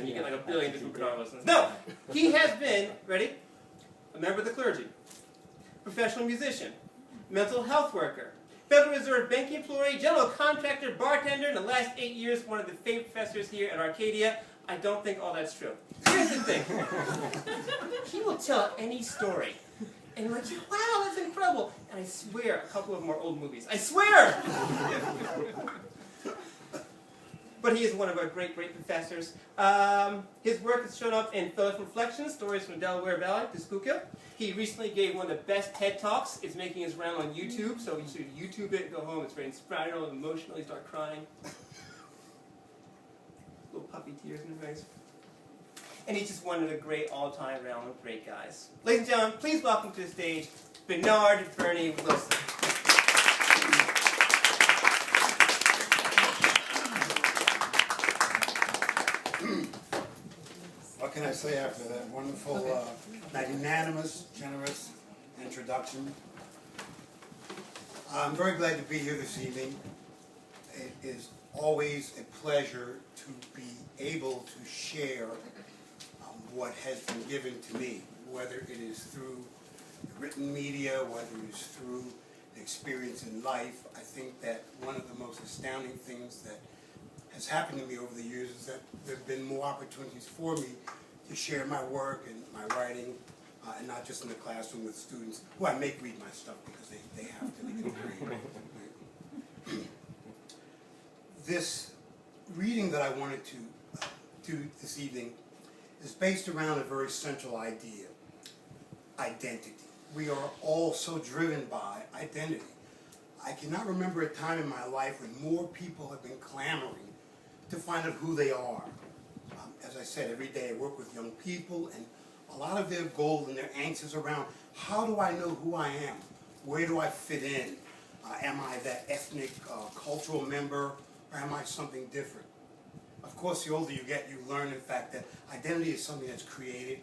and you get like a billion different Bernard Wilsons. No! He has been, ready? A member of the clergy, professional musician, mental health worker, Federal Reserve banking employee, general contractor, bartender, in the last 8 years, one of the favorite professors here at Arcadia. I don't think all that's true. Here's the thing. He will tell any story. And you're like, wow, that's incredible. And I swear, a couple of them are old movies. I swear! But he is one of our great, great professors. His work has shown up in Philadelphia Reflections, Stories from Delaware Valley to Schuylkill. He recently gave one of the best TED Talks. It's making his round on YouTube, so you should YouTube it, go home. It's very inspiring, emotional. You start crying. Little puppy tears in his eyes. And he's just one of the great all-time round of great guys. Ladies and gentlemen, please welcome to the stage Bernard Bernie Wilson. What can I say after that wonderful, magnanimous, generous introduction? I'm very glad to be here this evening. It is always a pleasure to be able to share what has been given to me, whether it is through the written media, whether it is through the experience in life. I think that one of the most astounding things that has happened to me over the years is that there have been more opportunities for me to share my work and my writing, and not just in the classroom with students who I make read my stuff because they have to, they can read. This reading that I wanted to do this evening is based around a very central idea, identity. We are all so driven by identity. I cannot remember a time in my life when more people have been clamoring to find out who they are. As I said, every day I work with young people, and a lot of their goal and their angst is around, how do I know who I am? Where do I fit in? Am I that ethnic, cultural member, or am I something different? Of course, the older you get, you learn, in fact, that identity is something that's created.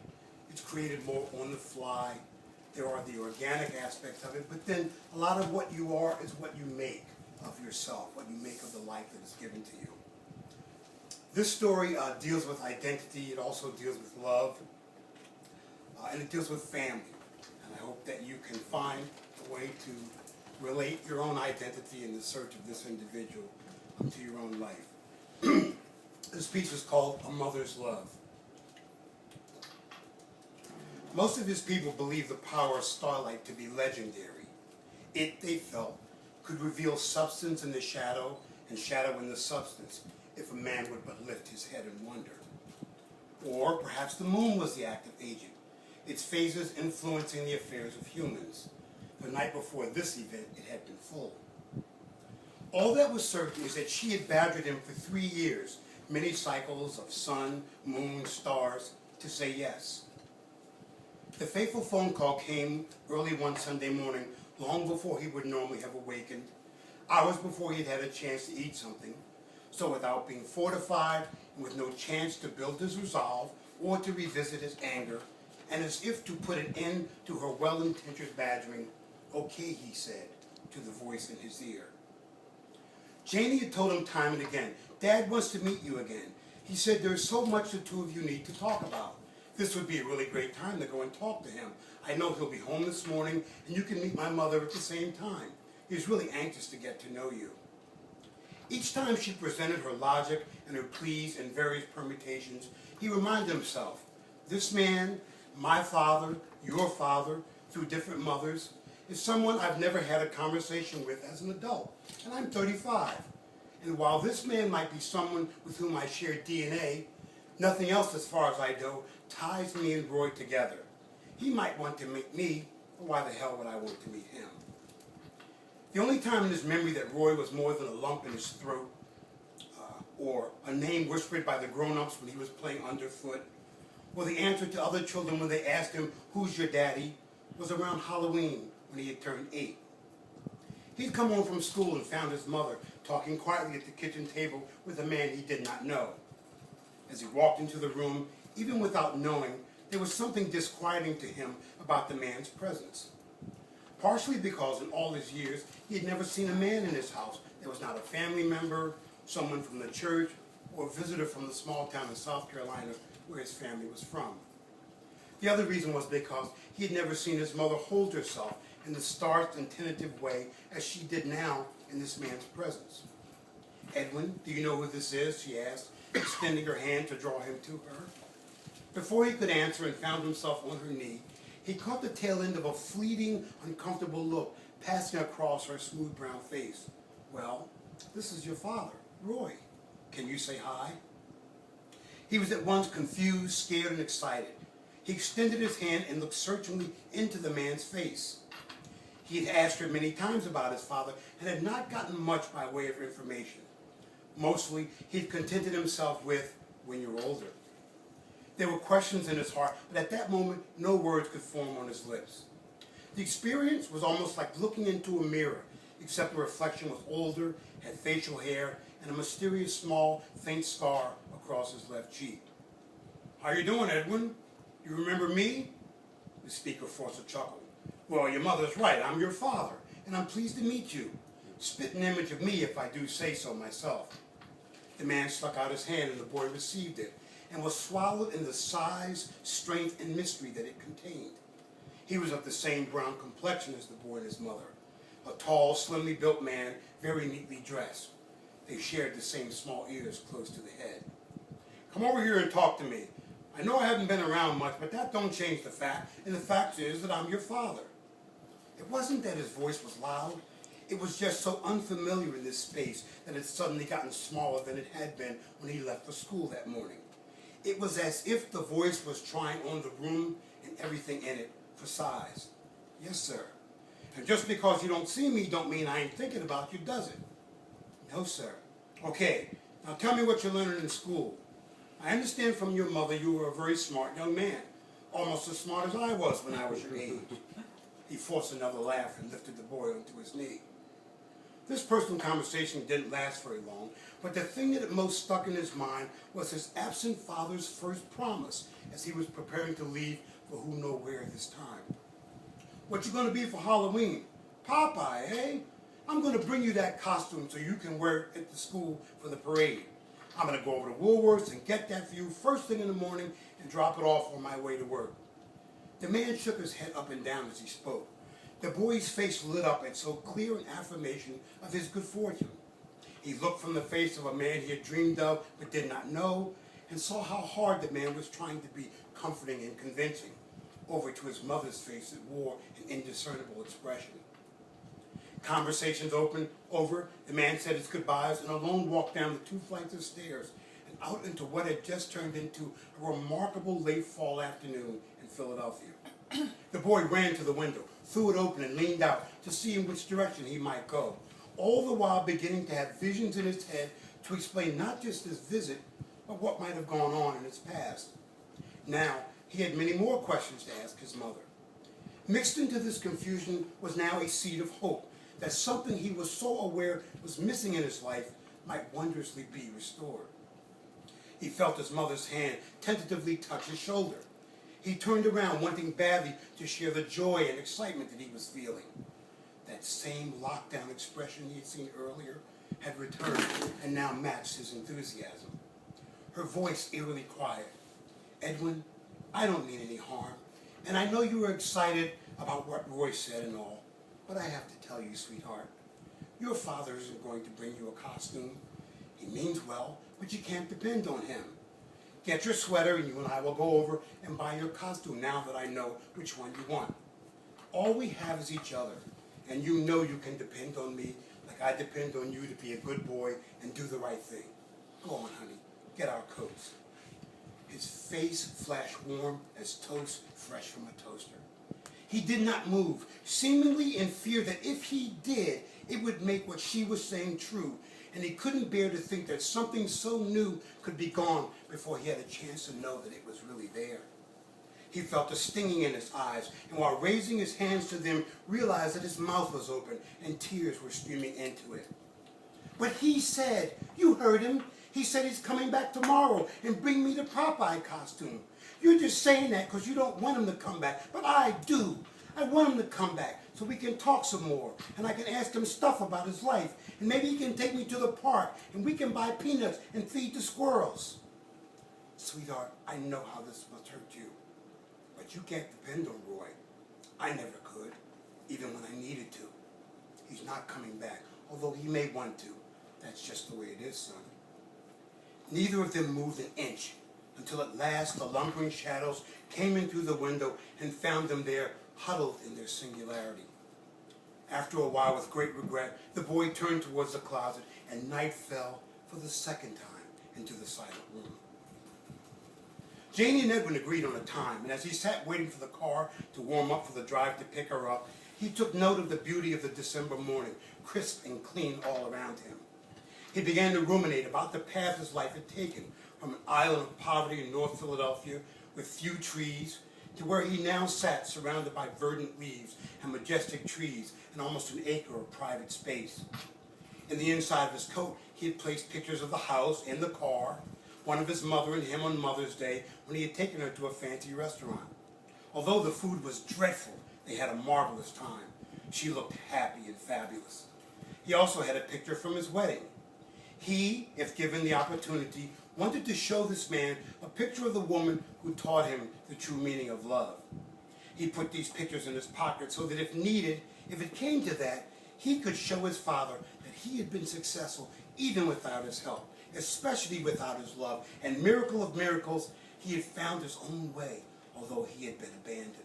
It's created more on the fly. There are the organic aspects of it, but then a lot of what you are is what you make of yourself, what you make of the life that is given to you. This story deals with identity. It also deals with love, and it deals with family. And I hope that you can find a way to relate your own identity in the search of this individual to your own life. This piece is called A Mother's Love. Most of his people believe the power of starlight to be legendary. It, they felt, could reveal substance in the shadow and shadow in the substance if a man would but lift his head and wonder. Or perhaps the moon was the active agent, its phases influencing the affairs of humans. The night before this event, it had been full. All that was certain is that she had badgered him for 3 years, many cycles of sun, moon, stars, to say yes. The fateful phone call came early one Sunday morning, long before he would normally have awakened, hours before he'd had a chance to eat something. So without being fortified, and with no chance to build his resolve or to revisit his anger, and as if to put an end to her well-intentioned badgering, "Okay," he said, to the voice in his ear. Janie had told him time and again, "Dad wants to meet you again. He said there's so much the two of you need to talk about. This would be a really great time to go and talk to him. I know he'll be home this morning, and you can meet my mother at the same time. He's really anxious to get to know you." Each time she presented her logic and her pleas in various permutations, he reminded himself, this man, my father, your father, through different mothers, is someone I've never had a conversation with as an adult, and I'm 35. And while this man might be someone with whom I share DNA, nothing else, as far as I know, ties me and Roy together. He might want to meet me, but why the hell would I want to meet him? The only time in his memory that Roy was more than a lump in his throat, or a name whispered by the grown-ups when he was playing underfoot, or the answer to other children when they asked him, "Who's your daddy?" was around Halloween when he had turned 8. He'd come home from school and found his mother talking quietly at the kitchen table with a man he did not know. As he walked into the room, even without knowing, there was something disquieting to him about the man's presence. Partially because in all his years, he had never seen a man in his house that was not a family member, someone from the church, or a visitor from the small town in South Carolina where his family was from. The other reason was because he had never seen his mother hold herself in the starched and tentative way as she did now in this man's presence. "Edwin, do you know who this is?" she asked, extending her hand to draw him to her. Before he could answer and found himself on her knee, he caught the tail end of a fleeting, uncomfortable look passing across her smooth brown face. "Well, this is your father, Roy. Can you say hi?" He was at once confused, scared, and excited. He extended his hand and looked searchingly into the man's face. He had asked her many times about his father and had not gotten much by way of information. Mostly, he had contented himself with, "when you're older." There were questions in his heart, but at that moment, no words could form on his lips. The experience was almost like looking into a mirror, except the reflection was older, had facial hair, and a mysterious small, faint scar across his left cheek. "How you doing, Edwin? You remember me?" The speaker forced a chuckle. "Well, your mother's right. I'm your father, and I'm pleased to meet you. Spitting image of me if I do say so myself." The man stuck out his hand, and the boy received it, and was swallowed in the size, strength, and mystery that it contained. He was of the same brown complexion as the boy and his mother, a tall, slimly built man, very neatly dressed. They shared the same small ears close to the head. "Come over here and talk to me. I know I haven't been around much, but that don't change the fact, and the fact is that I'm your father." It wasn't that his voice was loud. It was just so unfamiliar in this space that it had suddenly gotten smaller than it had been when he left for school that morning. It was as if the voice was trying on the room and everything in it for size. "Yes, sir. And just because you don't see me don't mean I ain't thinking about you, does it?" "No, sir." "Okay, now tell me what you're learning in school. I understand from your mother you were a very smart young man, almost as smart as I was when I was your age." He forced another laugh and lifted the boy onto his knee. This personal conversation didn't last very long, but the thing that most stuck in his mind was his absent father's first promise as he was preparing to leave for who knows where this time. "What you going to be for Halloween?" "Popeye, eh? I'm going to bring you that costume so you can wear it at the school for the parade. I'm going to go over to Woolworths and get that for you first thing in the morning and drop it off on my way to work." The man shook his head up and down as he spoke. The boy's face lit up at so clear an affirmation of his good fortune. He looked from the face of a man he had dreamed of but did not know, and saw how hard the man was trying to be comforting and convincing, over to his mother's face that wore an indiscernible expression. Conversations over, the man said his goodbyes and alone walked down the 2 flights of stairs and out into what had just turned into a remarkable late fall afternoon in Philadelphia. The boy ran to the window, threw it open, and leaned out to see in which direction he might go, all the while beginning to have visions in his head to explain not just his visit, but what might have gone on in its past. Now, he had many more questions to ask his mother. Mixed into this confusion was now a seed of hope that something he was so aware was missing in his life might wondrously be restored. He felt his mother's hand tentatively touch his shoulder. He turned around, wanting badly to share the joy and excitement that he was feeling. That same lockdown expression he had seen earlier had returned and now matched his enthusiasm. Her voice eerily quiet. "Edwin, I don't mean any harm, and I know you were excited about what Roy said and all, but I have to tell you, sweetheart, your father isn't going to bring you a costume. He means well, but you can't depend on him. Get your sweater and you and I will go over and buy your costume now that I know which one you want. All we have is each other, and you know you can depend on me like I depend on you to be a good boy and do the right thing. Go on, honey, get our coats." His face flashed warm as toast fresh from a toaster. He did not move, seemingly in fear that if he did, it would make what she was saying true, and he couldn't bear to think that something so new could be gone before he had a chance to know that it was really there. He felt a stinging in his eyes, and while raising his hands to them, realized that his mouth was open and tears were streaming into it. "But he said, you heard him, he said he's coming back tomorrow and bring me the Popeye costume. You're just saying that because you don't want him to come back, but I do. I want him to come back so we can talk some more, and I can ask him stuff about his life, and maybe he can take me to the park, and we can buy peanuts and feed the squirrels. Sweetheart, I know how this must hurt you, but you can't depend on Roy. I never could, even when I needed to. He's not coming back, although he may want to. That's just the way it is, son. Neither of them moved an inch until at last the lumbering shadows came in through the window and found them there, huddled in their singularity. After a while, with great regret, the boy turned towards the closet, and night fell for the second time into the silent room. Janie and Edwin agreed on a time, and as he sat waiting for the car to warm up for the drive to pick her up, he took note of the beauty of the December morning, crisp and clean all around him. He began to ruminate about the path his life had taken, from an island of poverty in North Philadelphia with few trees, to where he now sat surrounded by verdant leaves and majestic trees and almost an acre of private space. In the inside of his coat, he had placed pictures of the house and the car, one of his mother and him on Mother's Day when he had taken her to a fancy restaurant. Although the food was dreadful, they had a marvelous time. She looked happy and fabulous. He also had a picture from his wedding. He, if given the opportunity, wanted to show this man a picture of the woman who taught him the true meaning of love. He put these pictures in his pocket so that if needed, if it came to that, he could show his father that he had been successful even without his help, especially without his love. And miracle of miracles, he had found his own way, although he had been abandoned.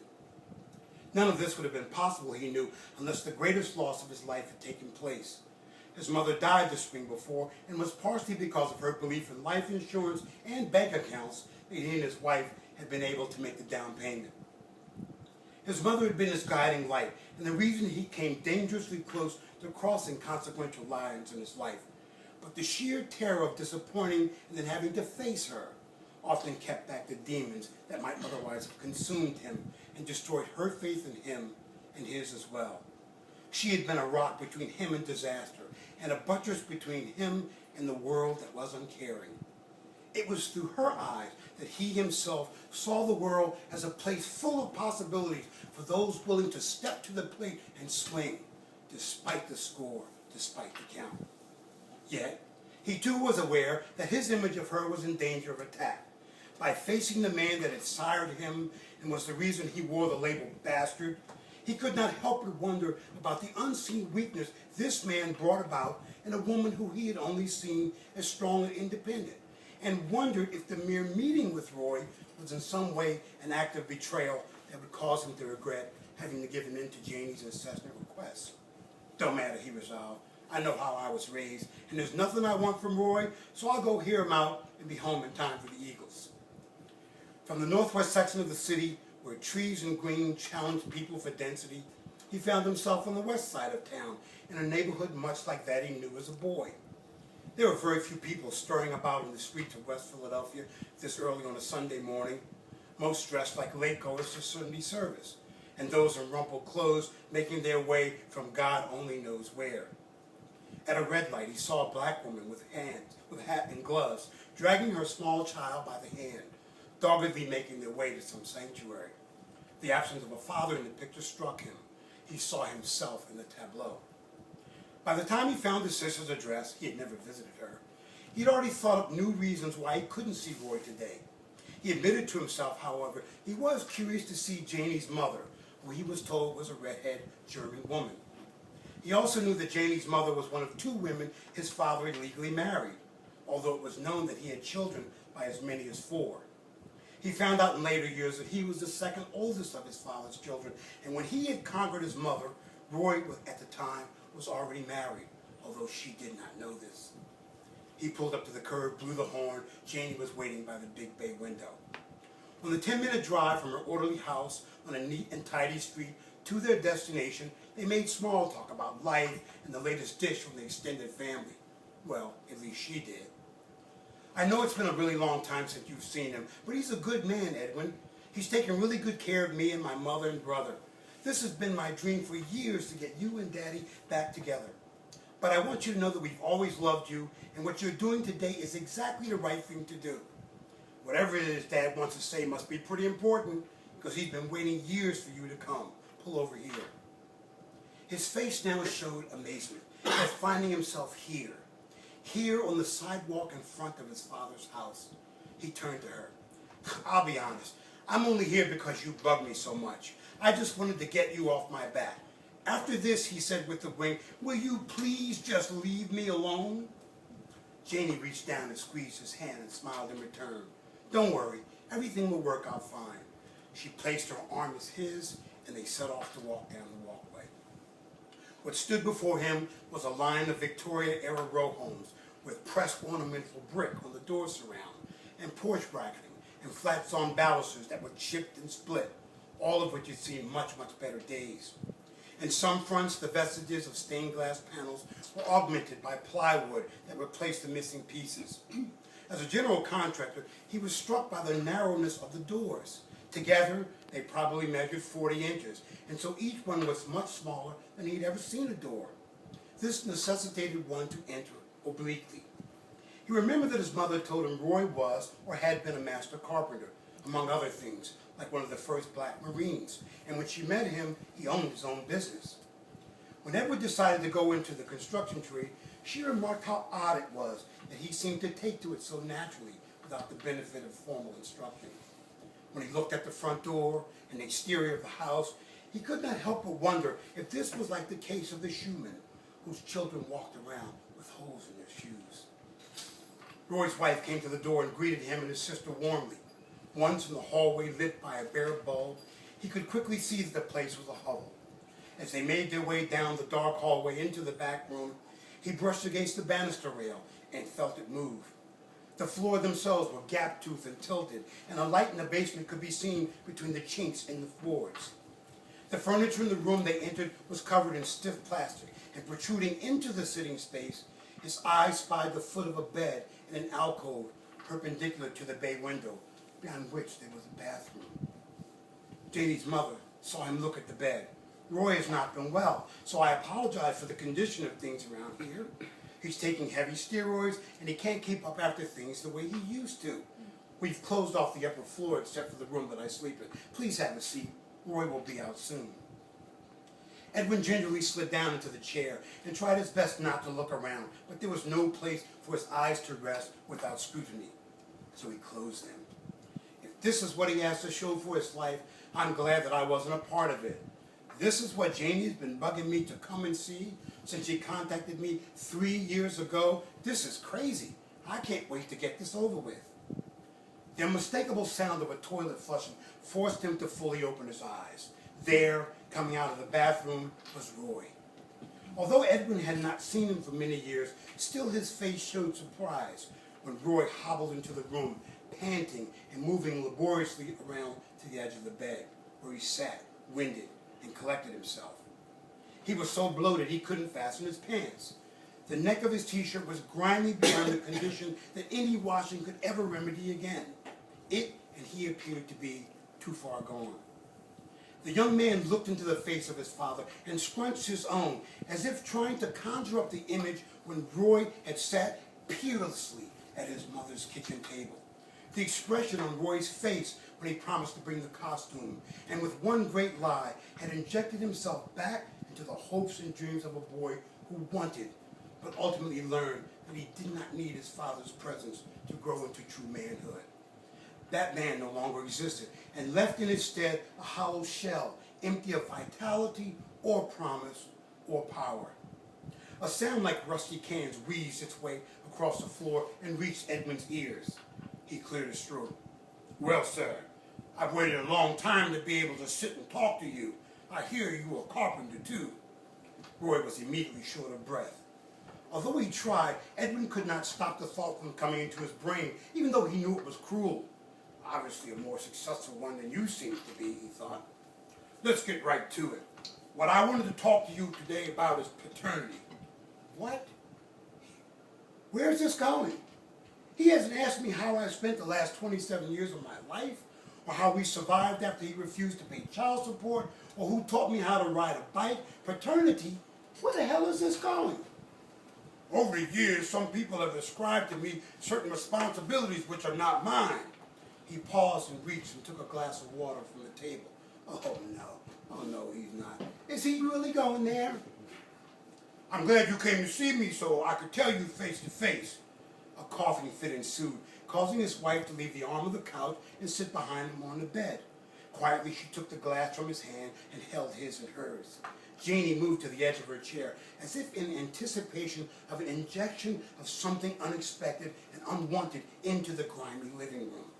None of this would have been possible, he knew, unless the greatest loss of his life had taken place. His mother died the spring before, and was partially because of her belief in life insurance and bank accounts that he and his wife had been able to make the down payment. His mother had been his guiding light, and the reason he came dangerously close to crossing consequential lines in his life. But the sheer terror of disappointing and then having to face her often kept back the demons that might otherwise have consumed him and destroyed her faith in him and his as well. She had been a rock between him and disaster, and a buttress between him and the world that was uncaring. It was through her eyes that he himself saw the world as a place full of possibilities for those willing to step to the plate and swing, despite the score, despite the count. Yet, he too was aware that his image of her was in danger of attack. By facing the man that had sired him and was the reason he wore the label bastard, he could not help but wonder about the unseen weakness this man brought about in a woman who he had only seen as strong and independent, and wondered if the mere meeting with Roy was in some way an act of betrayal that would cause him to regret having given in to Janie's incessant requests. Don't matter, he resolved. I know how I was raised, and there's nothing I want from Roy, so I'll go hear him out and be home in time for the Eagles. From the northwest section of the city, where trees and green challenged people for density, he found himself on the west side of town, in a neighborhood much like that he knew as a boy. There were very few people stirring about in the streets of West Philadelphia this early on a Sunday morning, most dressed like lategoers to Sunday service, and those in rumpled clothes making their way from God only knows where. At a red light, he saw a black woman with hat and gloves, dragging her small child by the hand, doggedly making their way to some sanctuary. The absence of a father in the picture struck him. He saw himself in the tableau. By the time he found his sister's address, he had never visited her, he had already thought up new reasons why he couldn't see Roy today. He admitted to himself, however, he was curious to see Janie's mother, who he was told was a redhead German woman. He also knew that Janie's mother was one of two women his father had legally married, although it was known that he had children by as many as 4. He found out in later years that he was the second oldest of his father's children, and when he had conquered his mother, Roy, at the time, was already married, although she did not know this. He pulled up to the curb, blew the horn. Janie was waiting by the big bay window. On the 10-minute drive from her orderly house on a neat and tidy street to their destination, they made small talk about life and the latest dish from the extended family. Well, at least she did. I know it's been a really long time since you've seen him, but he's a good man, Edwin. He's taken really good care of me and my mother and brother. This has been my dream for years to get you and Daddy back together. But I want you to know that we've always loved you, and what you're doing today is exactly the right thing to do. Whatever it is Dad wants to say must be pretty important, because he's been waiting years for you to come. pull over here. His face now showed amazement at finding himself here on the sidewalk in front of his father's house. He turned to her. I'll be honest, I'm only here because you bug me so much. I just wanted to get you off my back. After this, he said with a wink, will you please just leave me alone? Janie reached down and squeezed his hand and smiled in return. Don't worry, everything will work out fine. She placed her arm in his, and they set off to walk down the walkway. What stood before him was a line of Victoria-era row homes with pressed ornamental brick on the door surround, and porch bracketing, and flat-stone balusters that were chipped and split, all of which had seen much, much better days. In some fronts, the vestiges of stained glass panels were augmented by plywood that replaced the missing pieces. As a general contractor, he was struck by the narrowness of the doors. Together, they probably measured 40 inches, and so each one was much smaller than he'd ever seen a door. This necessitated one to enter obliquely. He remembered that his mother told him Roy was or had been a master carpenter, among other things, like one of the first black Marines, and when she met him, he owned his own business. When Edward decided to go into the construction trade, she remarked how odd it was that he seemed to take to it so naturally without the benefit of formal instruction. When he looked at the front door and the exterior of the house, he could not help but wonder if this was like the case of the shoemen whose children walked around with holes in their shoes. Roy's wife came to the door and greeted him and his sister warmly. Once in the hallway lit by a bare bulb, he could quickly see that the place was a hovel. As they made their way down the dark hallway into the back room, he brushed against the banister rail and felt it move. The floor themselves were gap-toothed and tilted, and a light in the basement could be seen between the chinks in the boards. The furniture in the room they entered was covered in stiff plastic, and protruding into the sitting space, his eyes spied the foot of a bed in an alcove perpendicular to the bay window, beyond which there was a bathroom. Janie's mother saw him look at the bed. Roy has not been well, so I apologize for the condition of things around here. He's taking heavy steroids, and he can't keep up after things the way he used to. We've closed off the upper floor except for the room that I sleep in. Please have a seat. Roy will be out soon. Edwin gingerly slid down into the chair and tried his best not to look around, but there was no place for his eyes to rest without scrutiny, so he closed them. If this is what he has to show for his life, I'm glad that I wasn't a part of it. This is what Janie's been bugging me to come and see since she contacted me 3 years ago. This is crazy. I can't wait to get this over with. The unmistakable sound of a toilet flushing forced him to fully open his eyes. There, coming out of the bathroom, was Roy. Although Edwin had not seen him for many years, still his face showed surprise when Roy hobbled into the room, panting and moving laboriously around to the edge of the bed, where he sat, winded, and collected himself. He was so bloated he couldn't fasten his pants. The neck of his t-shirt was grimy beyond the condition that any washing could ever remedy again. It and he appeared to be too far gone. The young man looked into the face of his father and scrunched his own, as if trying to conjure up the image when Roy had sat peerlessly at his mother's kitchen table. The expression on Roy's face when he promised to bring the costume, and with one great lie had injected himself back into the hopes and dreams of a boy who wanted, but ultimately learned that he did not need his father's presence to grow into true manhood. That man no longer existed, and left in his stead a hollow shell, empty of vitality or promise or power. A sound like rusty cans wheezed its way across the floor and reached Edwin's ears. He cleared his throat. Well, sir, I've waited a long time to be able to sit and talk to you. I hear you are a carpenter, too. Roy was immediately short of breath. Although he tried, Edwin could not stop the thought from coming into his brain, even though he knew it was cruel. Obviously a more successful one than you seem to be, he thought. Let's get right to it. What I wanted to talk to you today about is paternity. What? Where's this going? He hasn't asked me how I spent the last 27 years of my life, or how we survived after he refused to pay child support, or who taught me how to ride a bike. Paternity? Where the hell is this going? Over the years, some people have ascribed to me certain responsibilities which are not mine. He paused and reached and took a glass of water from the table. Oh no, he's not. Is he really going there? I'm glad you came to see me so I could tell you face to face. A coughing fit ensued, causing his wife to leave the arm of the couch and sit behind him on the bed. Quietly, she took the glass from his hand and held his in hers. Janie moved to the edge of her chair, as if in anticipation of an injection of something unexpected and unwanted into the grimy living room.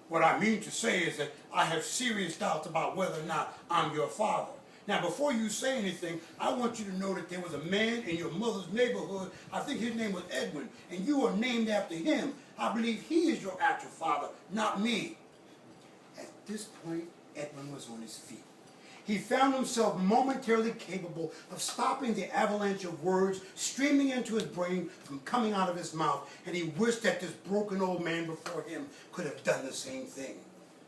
What I mean to say is that I have serious doubts about whether or not I'm your father. Now, before you say anything, I want you to know that there was a man in your mother's neighborhood, I think his name was Edwin, and you are named after him. I believe he is your actual father, not me. At this point, Edwin was on his feet. He found himself momentarily capable of stopping the avalanche of words streaming into his brain from coming out of his mouth, and he wished that this broken old man before him could have done the same thing.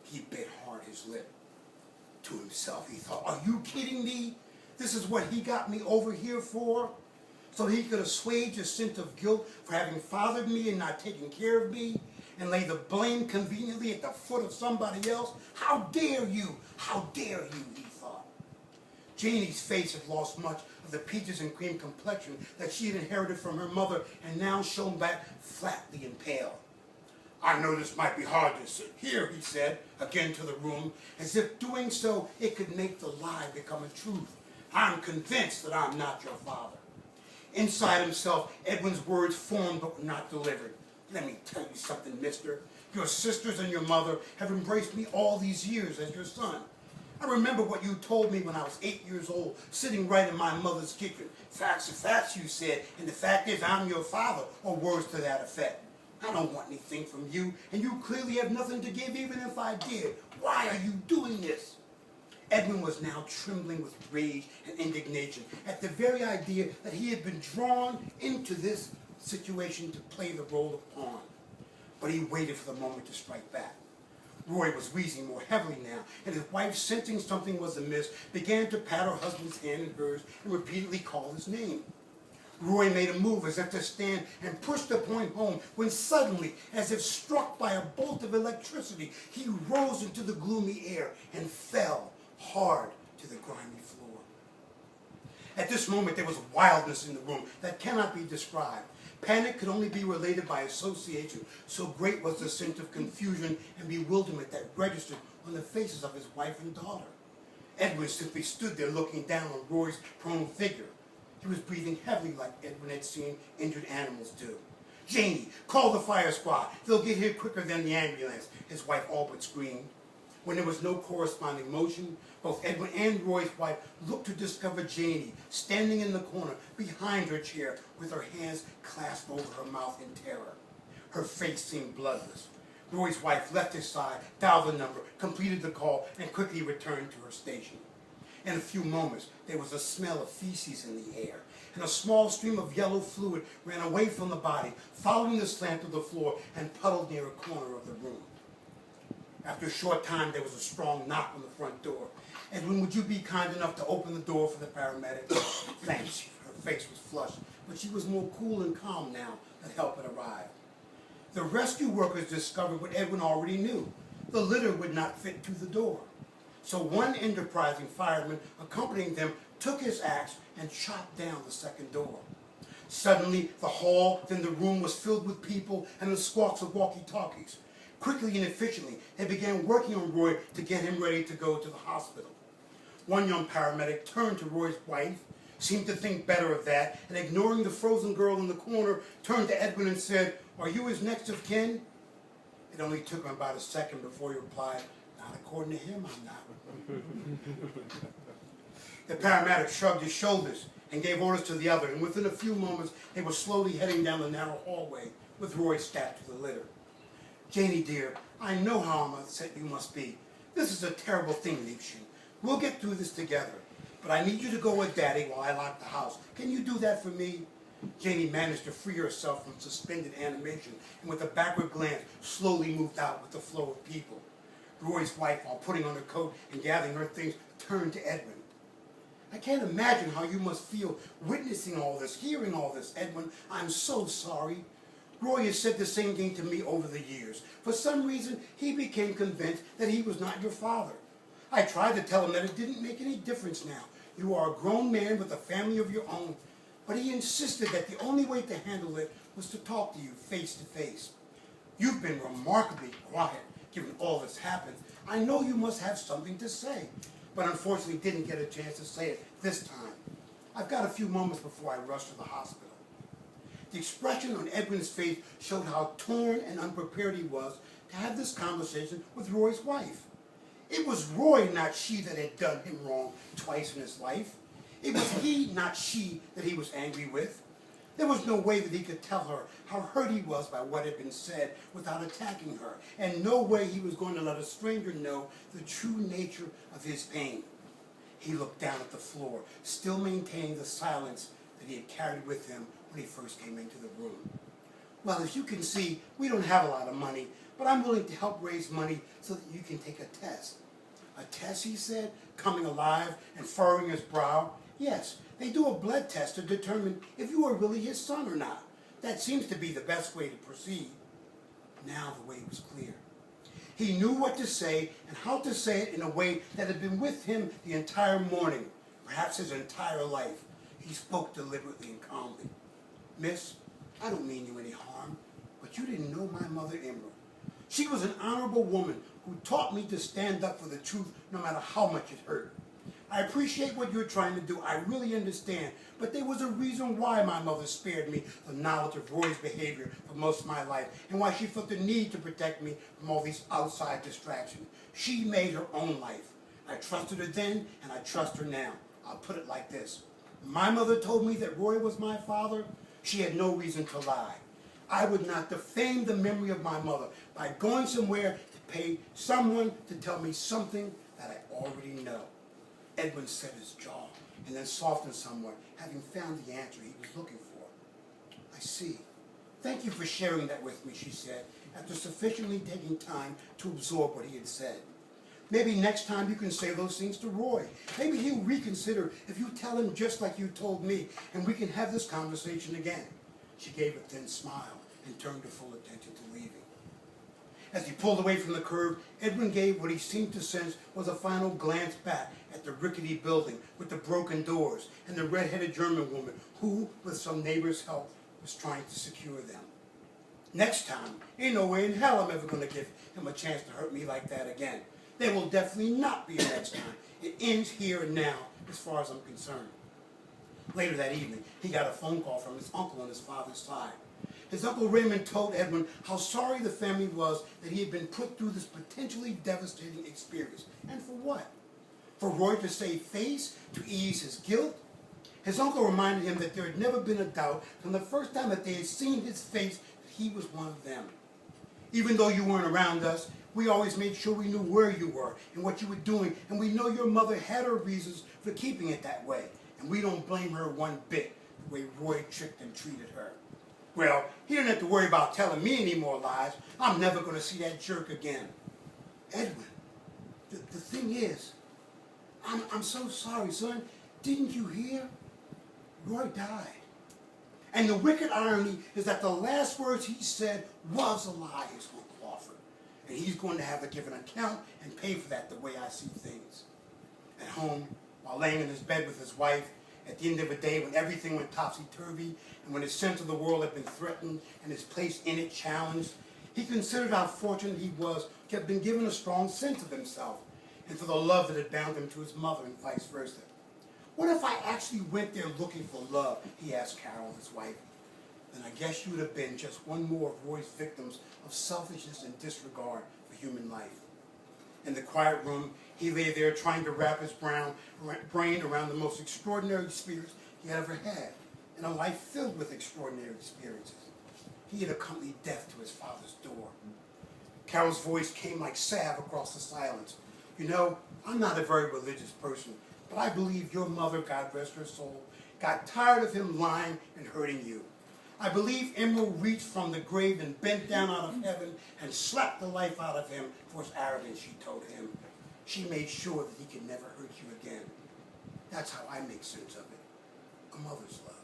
He bit hard his lip. To himself, he thought, are you kidding me? This is what he got me over here for? So he could assuage a sense of guilt for having fathered me and not taking care of me, and lay the blame conveniently at the foot of somebody else? How dare you? How dare you, he thought. Janie's face had lost much of the peaches and cream complexion that she had inherited from her mother and now shone back flatly and pale. I know this might be hard to hear, he said, again to the room, as if doing so it could make the lie become a truth. I'm convinced that I'm not your father. Inside himself, Edwin's words formed but were not delivered. Let me tell you something, mister. Your sisters and your mother have embraced me all these years as your son. I remember what you told me when I was 8 years old, sitting right in my mother's kitchen. Facts are facts, you said, and the fact is I'm your father, or words to that effect. I don't want anything from you, and you clearly have nothing to give even if I did. Why are you doing this? Edwin was now trembling with rage and indignation at the very idea that he had been drawn into this situation to play the role of pawn. But he waited for the moment to strike back. Roy was wheezing more heavily now, and his wife, sensing something was amiss, began to pat her husband's hand in hers and repeatedly call his name. Roy made a move as if to stand and push the point home when suddenly, as if struck by a bolt of electricity, he rose into the gloomy air and fell hard to the grimy floor. At this moment there was wildness in the room that cannot be described. Panic could only be related by association, so great was the sense of confusion and bewilderment that registered on the faces of his wife and daughter. Edwin simply stood there looking down on Roy's prone figure. He was breathing heavily like Edwin had seen injured animals do. Janie, call the fire squad. They'll get here quicker than the ambulance, his wife all but screamed. When there was no corresponding motion, both Edwin and Roy's wife looked to discover Janie standing in the corner behind her chair with her hands clasped over her mouth in terror. Her face seemed bloodless. Roy's wife left his side, dialed the number, completed the call, and quickly returned to her station. In a few moments, there was a smell of feces in the air, and a small stream of yellow fluid ran away from the body, following the slant of the floor and puddled near a corner of the room. After a short time, there was a strong knock on the front door. Edwin, would you be kind enough to open the door for the paramedic? Thanks. Her face was flushed, but she was more cool and calm now that help had arrived. The rescue workers discovered what Edwin already knew. The litter would not fit through the door. So one enterprising fireman accompanying them took his axe and chopped down the second door. Suddenly, the hall, then the room was filled with people and the squawks of walkie-talkies. Quickly and efficiently, they began working on Roy to get him ready to go to the hospital. One young paramedic turned to Roy's wife, seemed to think better of that, and ignoring the frozen girl in the corner, turned to Edwin and said, "Are you his next of kin?" It only took him about a second before he replied, "Not according to him, I'm not." The paramedic shrugged his shoulders and gave orders to the other, and within a few moments they were slowly heading down the narrow hallway with Roy strapped to the litter. "Janie, dear, I know how upset you must be. This is a terrible thing, Liebchen. We'll get through this together. But I need you to go with Daddy while I lock the house. Can you do that for me?" Janie managed to free herself from suspended animation and with a backward glance slowly moved out with the flow of people. Roy's wife, while putting on her coat and gathering her things, turned to Edwin. "I can't imagine how you must feel witnessing all this, hearing all this, Edwin. I'm so sorry. Roy has said the same thing to me over the years. For some reason, he became convinced that he was not your father. I tried to tell him that it didn't make any difference now. You are a grown man with a family of your own. But he insisted that the only way to handle it was to talk to you face to face. You've been remarkably quiet, given all that's happened. I know you must have something to say, but unfortunately didn't get a chance to say it this time. I've got a few moments before I rush to the hospital. The expression on Edwin's face showed how torn and unprepared he was to have this conversation with Roy's wife. It was Roy, not she, that had done him wrong twice in his life. It was he, not she, that he was angry with. There was no way that he could tell her how hurt he was by what had been said without attacking her, and no way he was going to let a stranger know the true nature of his pain. He looked down at the floor, still maintaining the silence that he had carried with him when he first came into the room. Well, as you can see, we don't have a lot of money, but I'm willing to help raise money so that you can take a test. A test, he said, coming alive and furrowing his brow. Yes, they do a blood test to determine if you are really his son or not. That seems to be the best way to proceed. Now the way was clear. He knew what to say and how to say it in a way that had been with him the entire morning, perhaps his entire life. He spoke deliberately and calmly. Miss, I don't mean you any harm, but you didn't know my mother, Emerald. She was an honorable woman who taught me to stand up for the truth no matter how much it hurt. I appreciate what you're trying to do. I really understand. But there was a reason why my mother spared me the knowledge of Roy's behavior for most of my life, and why she felt the need to protect me from all these outside distractions. She made her own life. I trusted her then, and I trust her now. I'll put it like this. My mother told me that Roy was my father. She had no reason to lie. I would not defame the memory of my mother by going somewhere to pay someone to tell me something that I already know. Edwin set his jaw and then softened somewhat, having found the answer he was looking for. I see. Thank you for sharing that with me, she said, after sufficiently taking time to absorb what he had said. Maybe next time you can say those things to Roy. Maybe he'll reconsider if you tell him just like you told me, and we can have this conversation again. She gave a thin smile and turned her full attention to leaving. As he pulled away from the curb, Edwin gave what he seemed to sense was a final glance back at the rickety building with the broken doors and the red-headed German woman who, with some neighbor's help, was trying to secure them. Next time, ain't no way in hell I'm ever going to give him a chance to hurt me like that again. There will definitely not be a next time. It ends here and now, as far as I'm concerned. Later that evening, he got a phone call from his uncle on his father's side. His Uncle Raymond told Edwin how sorry the family was that he had been put through this potentially devastating experience. And for what? For Roy to save face, to ease his guilt? His uncle reminded him that there had never been a doubt from the first time that they had seen his face that he was one of them. Even though you weren't around us, we always made sure we knew where you were and what you were doing, and we know your mother had her reasons for keeping it that way, and we don't blame her one bit the way Roy tricked and treated her. Well, he didn't have to worry about telling me any more lies. I'm never going to see that jerk again. Edwin, the thing is, I'm so sorry, son. Didn't you hear? Roy died. And the wicked irony is that the last words he said was a lie, his Uncle offered. And he's going to have to give an account and pay for that the way I see things. At home, while laying in his bed with his wife, at the end of the day when everything went topsy-turvy and when his sense of the world had been threatened and his place in it challenged, he considered how fortunate he was to have been given a strong sense of himself and for the love that had bound him to his mother and vice versa. What if I actually went there looking for love, he asked Carol, his wife. Then I guess you would have been just one more of Roy's victims of selfishness and disregard for human life. In the quiet room, he lay there trying to wrap his brain around the most extraordinary experience he had ever had, in a life filled with extraordinary experiences. He had accompanied death to his father's door. Carol's voice came like salve across the silence. You know, I'm not a very religious person, but I believe your mother, God rest her soul, got tired of him lying and hurting you. I believe Emerald reached from the grave and bent down out of heaven and slapped the life out of him for his arrogance, she told him. She made sure that he could never hurt you again. That's how I make sense of it. A mother's love.